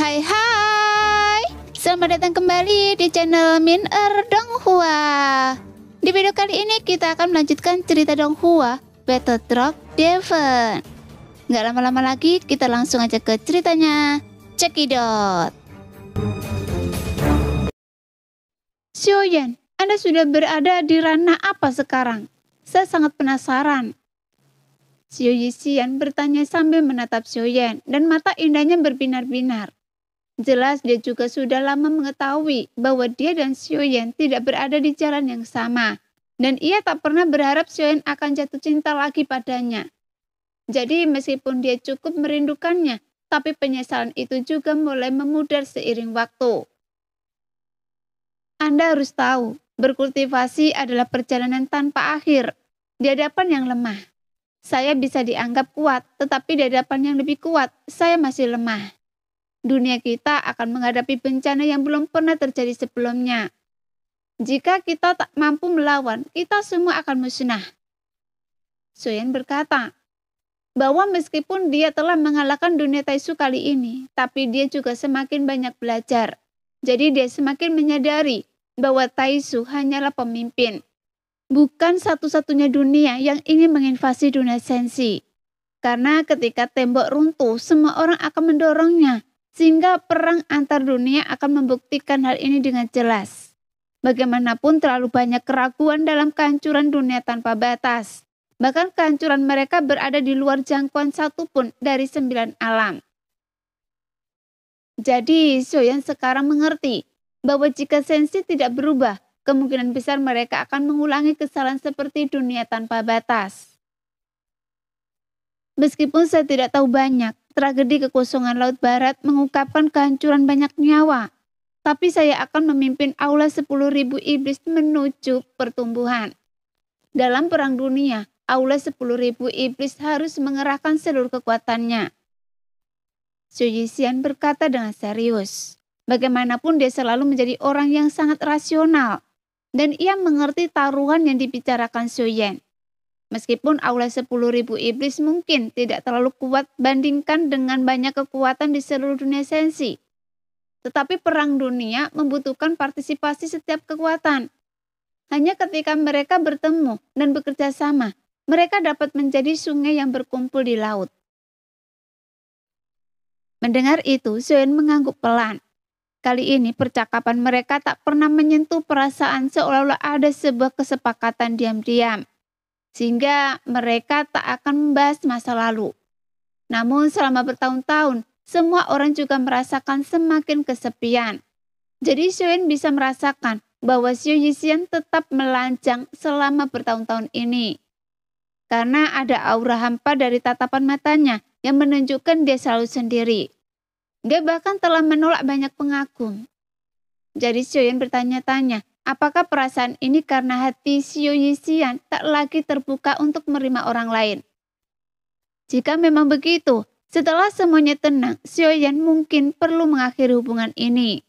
Hai. Selamat datang kembali di channel Min Donghua. Di video kali ini kita akan melanjutkan cerita Donghua Battle Drop Devon. Nggak lama-lama lagi, kita langsung aja ke ceritanya. Cekidot. Xiaoyan, Anda sudah berada di ranah apa sekarang? Saya sangat penasaran. Xiao Yixian bertanya sambil menatap Xiaoyan dan mata indahnya berbinar-binar. Jelas dia juga sudah lama mengetahui bahwa dia dan Xiaoyan tidak berada di jalan yang sama. Dan ia tak pernah berharap Xiaoyan akan jatuh cinta lagi padanya. Jadi meskipun dia cukup merindukannya, tapi penyesalan itu juga mulai memudar seiring waktu. Anda harus tahu, berkultivasi adalah perjalanan tanpa akhir, di hadapan yang lemah. Saya bisa dianggap kuat, tetapi di hadapan yang lebih kuat, saya masih lemah. Dunia kita akan menghadapi bencana yang belum pernah terjadi sebelumnya. Jika kita tak mampu melawan, kita semua akan musnah. Xiaoyan berkata, bahwa meskipun dia telah mengalahkan dunia Taisu kali ini, tapi dia juga semakin banyak belajar. Jadi dia semakin menyadari bahwa Taisu hanyalah pemimpin. Bukan satu-satunya dunia yang ingin menginvasi dunia Senshi. Karena ketika tembok runtuh, semua orang akan mendorongnya, sehingga perang antar dunia akan membuktikan hal ini dengan jelas. Bagaimanapun terlalu banyak keraguan dalam kehancuran dunia tanpa batas. Bahkan kehancuran mereka berada di luar jangkauan satupun dari 9 alam. Jadi, Xiaoyan sekarang mengerti bahwa jika Senshi tidak berubah, kemungkinan besar mereka akan mengulangi kesalahan seperti dunia tanpa batas. Meskipun saya tidak tahu banyak, tragedi kekosongan Laut Barat mengungkapkan kehancuran banyak nyawa. Tapi saya akan memimpin aula 10.000 iblis menuju pertumbuhan. Dalam perang dunia, aula 10.000 iblis harus mengerahkan seluruh kekuatannya. Xiao Yixian berkata dengan serius. Bagaimanapun dia selalu menjadi orang yang sangat rasional. Dan ia mengerti taruhan yang dibicarakan Xiaoyan. Meskipun aula 10.000 iblis mungkin tidak terlalu kuat bandingkan dengan banyak kekuatan di seluruh dunia Senshi. Tetapi perang dunia membutuhkan partisipasi setiap kekuatan. Hanya ketika mereka bertemu dan bekerja sama, mereka dapat menjadi sungai yang berkumpul di laut. Mendengar itu, Xiaoyan mengangguk pelan. Kali ini percakapan mereka tak pernah menyentuh perasaan seolah-olah ada sebuah kesepakatan diam-diam. Sehingga mereka tak akan membahas masa lalu. Namun selama bertahun-tahun, semua orang juga merasakan semakin kesepian. Jadi Xiaoyan bisa merasakan bahwa Xiao Yixian tetap melancang selama bertahun-tahun ini. Karena ada aura hampa dari tatapan matanya yang menunjukkan dia selalu sendiri. Dia bahkan telah menolak banyak pengagum. Jadi Xiaoyan bertanya-tanya, apakah perasaan ini karena hati Xiao Yixian tak lagi terbuka untuk menerima orang lain? Jika memang begitu, setelah semuanya tenang, Xiaoyan mungkin perlu mengakhiri hubungan ini.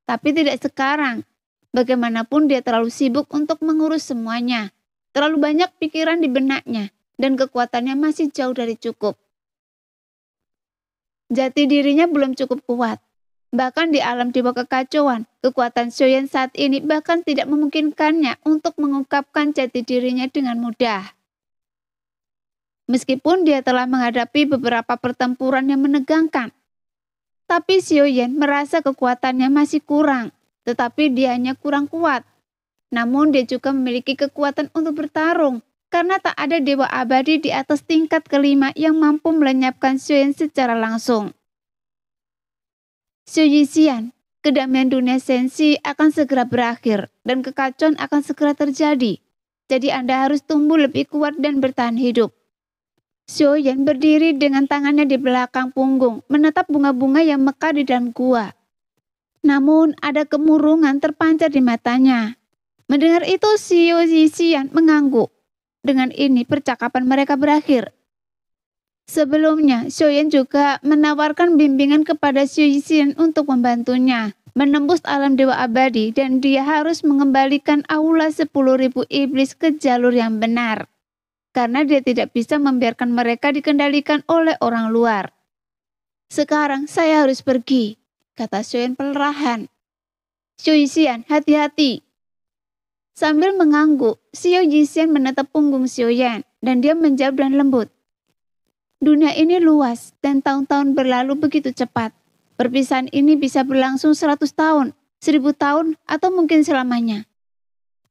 Tapi tidak sekarang. Bagaimanapun dia terlalu sibuk untuk mengurus semuanya. Terlalu banyak pikiran di benaknya, dan kekuatannya masih jauh dari cukup. Jati dirinya belum cukup kuat. Bahkan di alam dewa kekacauan, kekuatan Xiaoyan saat ini bahkan tidak memungkinkannya untuk mengungkapkan jati dirinya dengan mudah. Meskipun dia telah menghadapi beberapa pertempuran yang menegangkan, tapi Xiaoyan merasa kekuatannya masih kurang, tetapi dia hanya kurang kuat. Namun dia juga memiliki kekuatan untuk bertarung, karena tak ada dewa abadi di atas tingkat kelima yang mampu melenyapkan Xiaoyan secara langsung. Xiao Yixian, kedamaian dunia Senshi akan segera berakhir dan kekacauan akan segera terjadi. Jadi Anda harus tumbuh lebih kuat dan bertahan hidup. Xiaoyan berdiri dengan tangannya di belakang punggung, menatap bunga-bunga yang mekar di dalam gua. Namun ada kemurungan terpancar di matanya. Mendengar itu Xiao Yixian mengangguk. Dengan ini percakapan mereka berakhir. Sebelumnya, Xiaoyan juga menawarkan bimbingan kepada Xiao Yixian untuk membantunya menembus alam dewa abadi dan dia harus mengembalikan aula 10.000 iblis ke jalur yang benar. Karena dia tidak bisa membiarkan mereka dikendalikan oleh orang luar. Sekarang saya harus pergi. kata Xiaoyan perlahan. Xiao Yixian, hati-hati. Sambil mengangguk, Xiao Yixian menatap punggung Xiaoyan dan dia menjawab dengan lembut. Dunia ini luas dan tahun-tahun berlalu begitu cepat. Perpisahan ini bisa berlangsung 100 tahun, 1000 tahun, atau mungkin selamanya.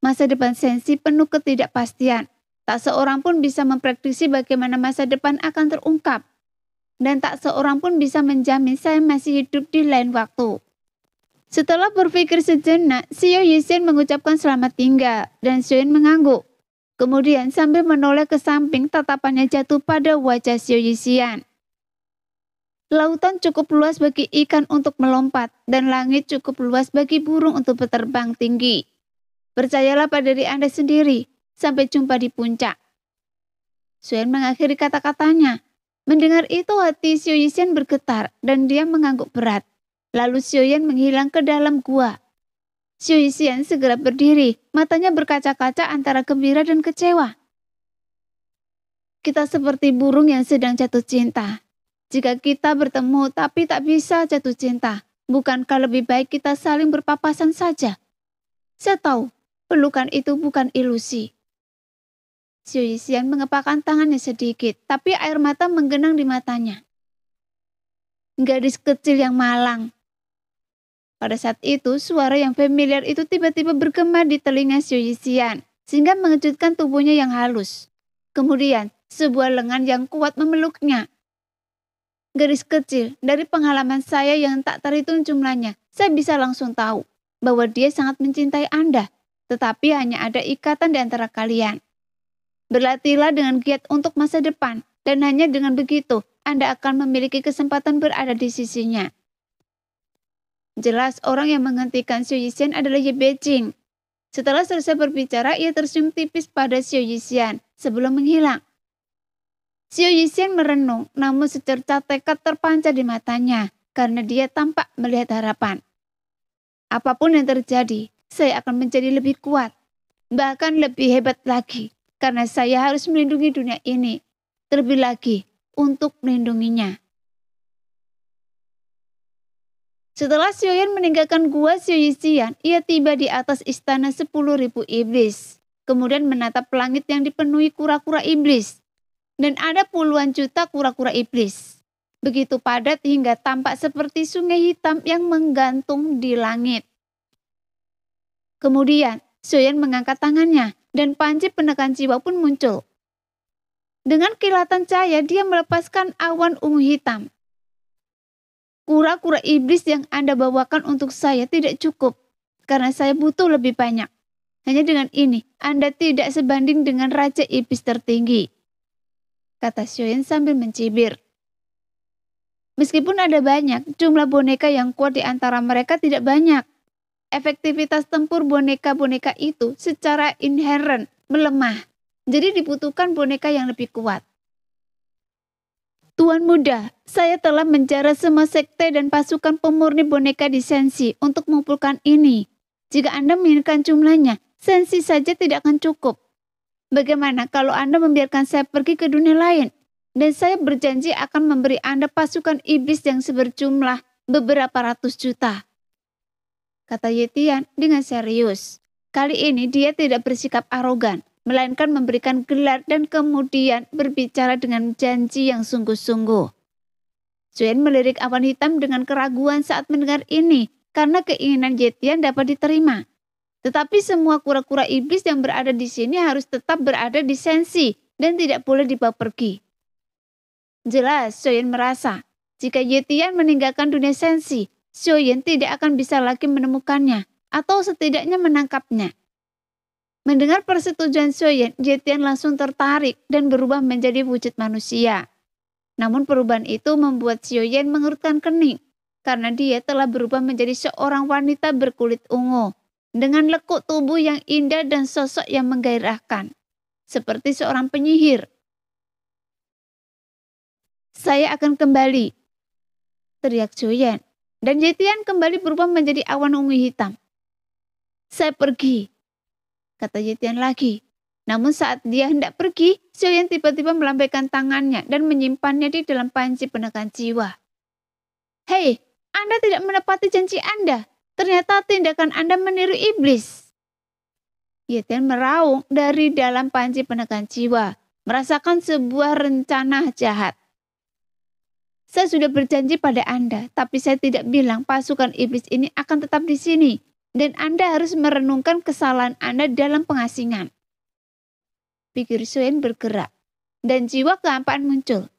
Masa depan Sensi penuh ketidakpastian. Tak seorang pun bisa memprediksi bagaimana masa depan akan terungkap. Dan tak seorang pun bisa menjamin saya masih hidup di lain waktu. Setelah berpikir sejenak, Xiao Yixian mengucapkan selamat tinggal dan Xiaoyan mengangguk. Kemudian sambil menoleh ke samping, tatapannya jatuh pada wajah Xiao Yixian. Lautan cukup luas bagi ikan untuk melompat, dan langit cukup luas bagi burung untuk berterbang tinggi. Percayalah pada diri Anda sendiri, sampai jumpa di puncak. Xiaoyan mengakhiri kata-katanya. Mendengar itu hati Xiao Yixian bergetar, dan dia mengangguk berat. Lalu Xiaoyan menghilang ke dalam gua. Xiao Yixian segera berdiri, matanya berkaca-kaca antara gembira dan kecewa. Kita seperti burung yang sedang jatuh cinta. Jika kita bertemu tapi tak bisa jatuh cinta, bukankah lebih baik kita saling berpapasan saja? Saya tahu, pelukan itu bukan ilusi. Xiao Yixian mengepakkan tangannya sedikit, tapi air mata menggenang di matanya. Gadis kecil yang malang. Pada saat itu, suara yang familiar itu tiba-tiba bergema di telinga Xiao Yixian, sehingga mengejutkan tubuhnya yang halus. Kemudian, sebuah lengan yang kuat memeluknya. Gadis kecil, dari pengalaman saya yang tak terhitung jumlahnya, saya bisa langsung tahu bahwa dia sangat mencintai Anda, tetapi hanya ada ikatan di antara kalian. Berlatihlah dengan giat untuk masa depan, dan hanya dengan begitu, Anda akan memiliki kesempatan berada di sisinya. Jelas orang yang menghentikan Xiao Yixian adalah Ye Beijing. Setelah selesai berbicara, ia tersenyum tipis pada Xiao Yixian sebelum menghilang. Xiao Yixian merenung, namun secerca tekad terpancar di matanya karena dia tampak melihat harapan. Apapun yang terjadi, saya akan menjadi lebih kuat, bahkan lebih hebat lagi, karena saya harus melindungi dunia ini, terlebih lagi untuk melindunginya. Setelah Xiaoyan meninggalkan gua Xiao Yixian, ia tiba di atas istana 10.000 iblis. Kemudian menatap langit yang dipenuhi kura-kura iblis. Dan ada puluhan juta kura-kura iblis. Begitu padat hingga tampak seperti sungai hitam yang menggantung di langit. Kemudian, Xiaoyan mengangkat tangannya dan panci penekan jiwa pun muncul. Dengan kilatan cahaya, dia melepaskan awan ungu hitam. Kura-kura iblis yang Anda bawakan untuk saya tidak cukup, karena saya butuh lebih banyak. Hanya dengan ini, Anda tidak sebanding dengan Raja Iblis tertinggi, kata Xiaoyan sambil mencibir. Meskipun ada banyak, jumlah boneka yang kuat di antara mereka tidak banyak. Efektivitas tempur boneka-boneka itu secara inheren melemah, jadi dibutuhkan boneka yang lebih kuat. Tuan muda, saya telah menjara semua sekte dan pasukan pemurni boneka di Sensi untuk mengumpulkan ini. Jika Anda menginginkan jumlahnya, Sensi saja tidak akan cukup. Bagaimana kalau Anda membiarkan saya pergi ke dunia lain? Dan saya berjanji akan memberi Anda pasukan iblis yang seberjumlah beberapa ratus juta. Kata Ye Tian dengan serius. Kali ini dia tidak bersikap arogan, melainkan memberikan gelar dan kemudian berbicara dengan janji yang sungguh-sungguh. Xiaoyan melirik awan hitam dengan keraguan saat mendengar ini, karena keinginan Ye Tian dapat diterima. Tetapi semua kura-kura iblis yang berada di sini harus tetap berada di Sensi dan tidak boleh dibawa pergi. Jelas Xiaoyan merasa, jika Ye Tian meninggalkan dunia Sensi, Xiaoyan tidak akan bisa lagi menemukannya atau setidaknya menangkapnya. Mendengar persetujuan Xiaoyan, Ye Tian langsung tertarik dan berubah menjadi wujud manusia. Namun perubahan itu membuat Xiaoyan mengerutkan kening, karena dia telah berubah menjadi seorang wanita berkulit ungu, dengan lekuk tubuh yang indah dan sosok yang menggairahkan, seperti seorang penyihir. Saya akan kembali, teriak Xiaoyan, dan Ye Tian kembali berubah menjadi awan ungu hitam. Saya pergi, kata Ye Tian lagi. Namun saat dia hendak pergi, Xiaoyan tiba-tiba melambaikan tangannya dan menyimpannya di dalam panci penekan jiwa. Hei, Anda tidak menepati janji Anda. Ternyata tindakan Anda meniru iblis. Yetian meraung dari dalam panci penekan jiwa, merasakan sebuah rencana jahat. Saya sudah berjanji pada Anda, tapi saya tidak bilang pasukan iblis ini akan tetap di sini. Dan Anda harus merenungkan kesalahan Anda dalam pengasingan. Pikir Suen bergerak, dan jiwa kehampaan muncul.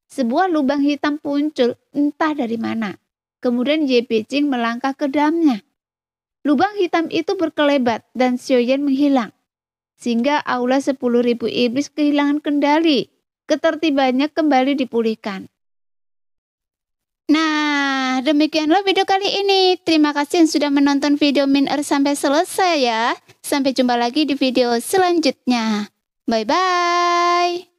Sebuah lubang hitam muncul entah dari mana. Kemudian Ye Beijing melangkah ke dalamnya. Lubang hitam itu berkelebat dan Xiaoyan menghilang. Sehingga aula 10.000 iblis kehilangan kendali. Ketertibannya kembali dipulihkan. Nah, demikianlah video kali ini. Terima kasih yang sudah menonton video Min Er sampai selesai ya. Sampai jumpa lagi di video selanjutnya. Bye-bye.